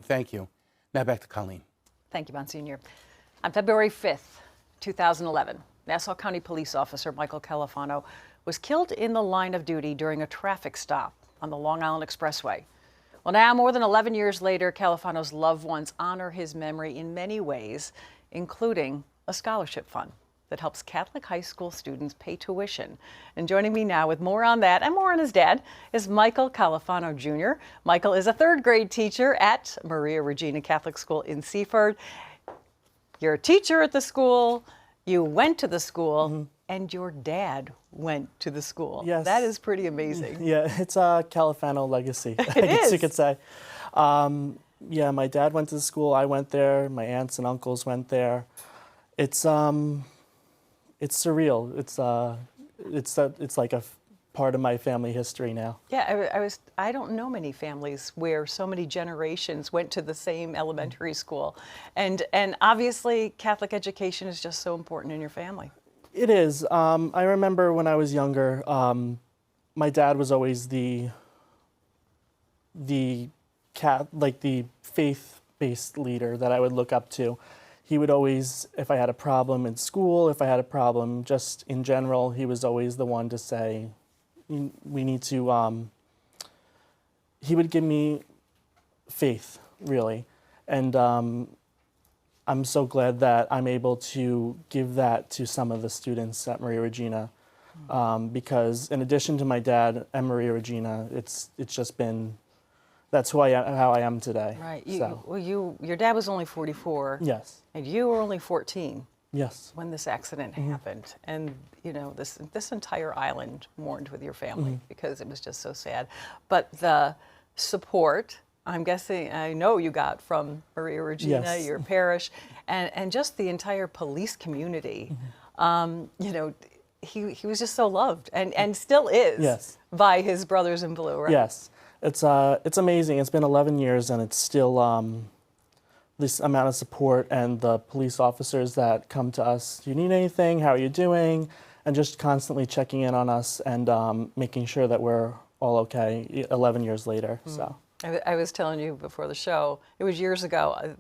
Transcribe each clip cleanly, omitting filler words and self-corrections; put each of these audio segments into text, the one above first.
Thank you. Now back to Colleen. Thank you, Monsignor. On February 5th, 2011, Nassau County Police Officer Michael Califano was killed in the line of duty during a traffic stop on the Long Island Expressway. Well, now, more than 11 years later, Califano's loved ones honor his memory in many ways, including a scholarship fund that helps Catholic high school students pay tuition. And joining me now with more on that and more on his dad is Michael Califano Jr. Michael is a third grade teacher at Maria Regina Catholic School in Seaford. You're a teacher at the school, you went to the school, and your dad went to the school. Yes. That is pretty amazing. Yeah, it's a Califano legacy, I guess you could say. Yeah, my dad went to the school, I went there, my aunts and uncles went there. It's surreal. It's like a part of my family history now. Yeah, I don't know many families where so many generations went to the same elementary school. And obviously Catholic education is just so important in your family. It is. I remember when I was younger, my dad was always the faith-based leader that I would look up to. He would always, if I had a problem in school, if I had a problem just in general, he was always the one to say, we need to, he would give me faith, really. And I'm so glad that I'm able to give that to some of the students at Maria Regina, because in addition to my dad and Maria Regina, it's just been, that's how I am today. Right. So. Your dad was only 44. Yes. And you were only 14. Yes. When this accident happened. And, you know, this entire island mourned with your family because it was just so sad. But the support, I'm guessing, I know you got from Maria Regina, yes. your parish, and just the entire police community. You know, he was just so loved and still is yes. by his brothers in blue, right? Yes. It's amazing. It's been 11 years and it's still this amount of support, and the police officers that come to us, do you need anything? How are you doing? And just constantly checking in on us and making sure that we're all okay 11 years later. So I was telling you before the show, it was years ago,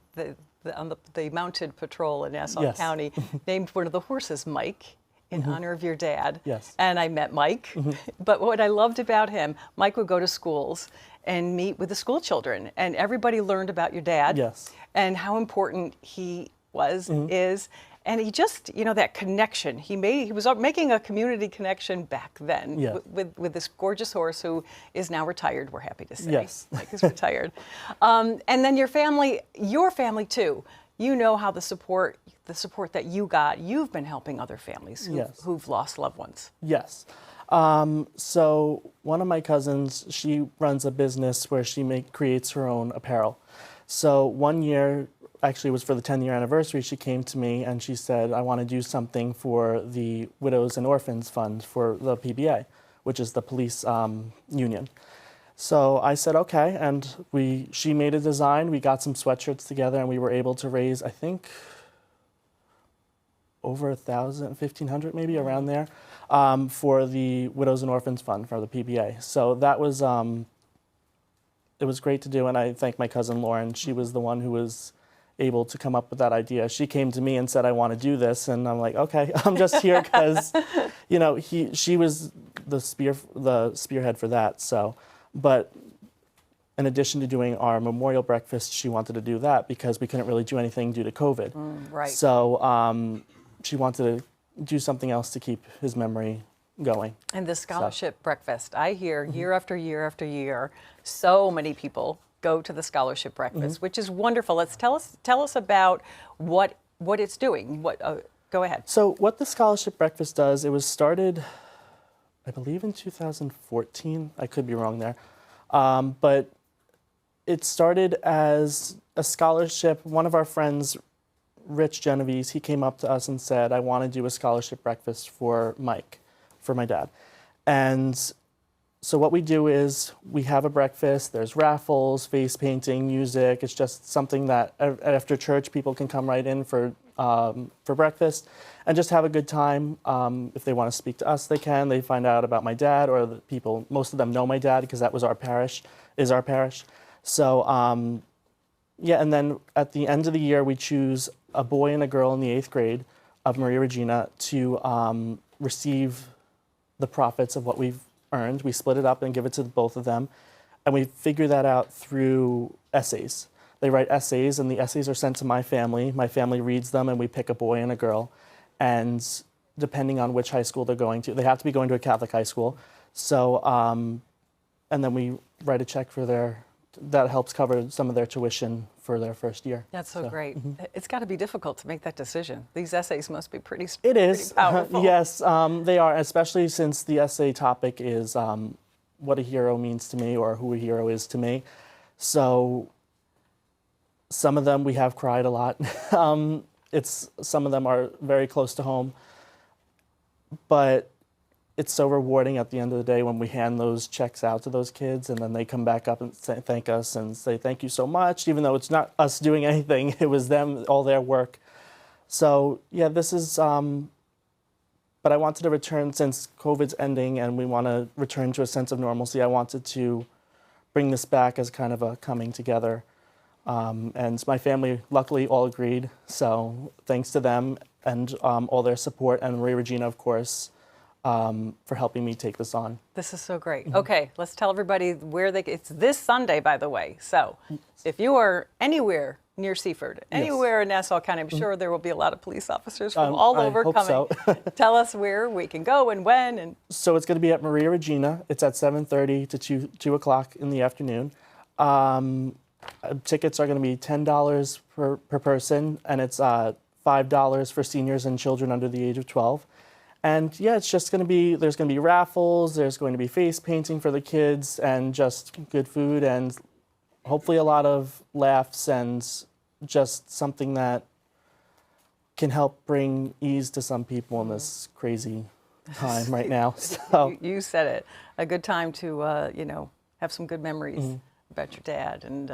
on the mounted patrol in Nassau yes. County named one of the horses Mike in honor of your dad. Yes. And I met Mike. But what I loved about him, Mike would go to schools and meet with the school children, and everybody learned about your dad. Yes. And how important he was, is, and he just, you know, that connection. He was making a community connection back then yeah. with this gorgeous horse who is now retired, we're happy to say. Yes. Mike is retired. And then your family too. You know how the support that you got, you've been helping other families who've lost loved ones. Yes. So one of my cousins, she runs a business where she creates her own apparel. So one year, actually it was for the 10-year anniversary, she came to me and she said, I want to do something for the Widows and Orphans Fund for the PBA, which is the police union. So I said, okay, and she made a design, we got some sweatshirts together, and we were able to raise, I think, over 1,000, 1,500 maybe, around there, for the Widows and Orphans Fund for the PBA. So that was, it was great to do, and I thank my cousin Lauren. She was the one who was able to come up with that idea. She came to me and said, I want to do this, and I'm like, okay, I'm just here because, you know, she was the spearhead for that. So, but in addition to doing our memorial breakfast, she wanted to do that because we couldn't really do anything due to COVID. Right. So she wanted to do something else to keep his memory going. And the scholarship breakfast, I hear year after year after year, so many people go to the scholarship breakfast, which is wonderful. Tell us about what it's doing. Go ahead. So what the scholarship breakfast does, it was started, I believe, in 2014. I could be wrong there, but it started as a scholarship. One of our friends, Rich Genovese, he came up to us and said, I want to do a scholarship breakfast for Mike, for my dad. And so what we do is we have a breakfast, there's raffles, face painting, music. It's just something that after church people can come right in for breakfast and just have a good time. If they want to speak to us, they can. They find out about my dad, or the people, most of them know my dad because that was our parish, is our parish. So Yeah, and then at the end of the year, we choose a boy and a girl in the 8th grade of Maria Regina to receive the profits of what we've earned. We split it up and give it to both of them. And we figure that out through essays. They write essays, and the essays are sent to my family. My family reads them, and we pick a boy and a girl. And depending on which high school they're going to, they have to be going to a Catholic high school. So, and then we write a check for that helps cover some of their tuition for their first year. That's so great. It's got to be difficult to make that decision. These essays must be pretty It is. powerful. Yes, they are, especially since the essay topic is what a hero means to me or who a hero is to me. So some of them we have cried a lot. Some of them are very close to home. But it's so rewarding at the end of the day when we hand those checks out to those kids, and then they come back up and thank us and say thank you so much, even though it's not us doing anything. It was them, all their work. So yeah, this is, but I wanted to return, since COVID's ending and we want to return to a sense of normalcy, I wanted to bring this back as kind of a coming together. And my family luckily all agreed, so thanks to them and all their support, and Maria Regina, of course, for helping me take this on. This is so great. Okay, let's tell everybody where it's this Sunday, by the way. So if you are anywhere near Seaford, anywhere in Nassau County, I'm sure there will be a lot of police officers from all over hope coming. So. Tell us where we can go and when. And so it's going to be at Maria Regina. It's at 7:30 to 2 o'clock in the afternoon. Tickets are going to be $10 per person, and it's $5 for seniors and children under the age of 12. And yeah, it's just going to be, there's going to be raffles, there's going to be face painting for the kids, and just good food, and hopefully a lot of laughs, and just something that can help bring ease to some people in this crazy time right now. So you said it, a good time to have some good memories about your dad. And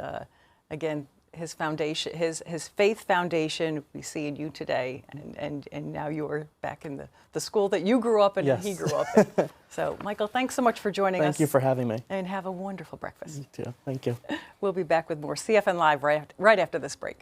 again, his foundation, his faith foundation, we see in you today, and now you're back in the school that you grew up in and he grew up in. So, Michael, thanks so much for joining us. Thank you for having me. And have a wonderful breakfast. You too. Thank you. We'll be back with more CFN Live right after this break.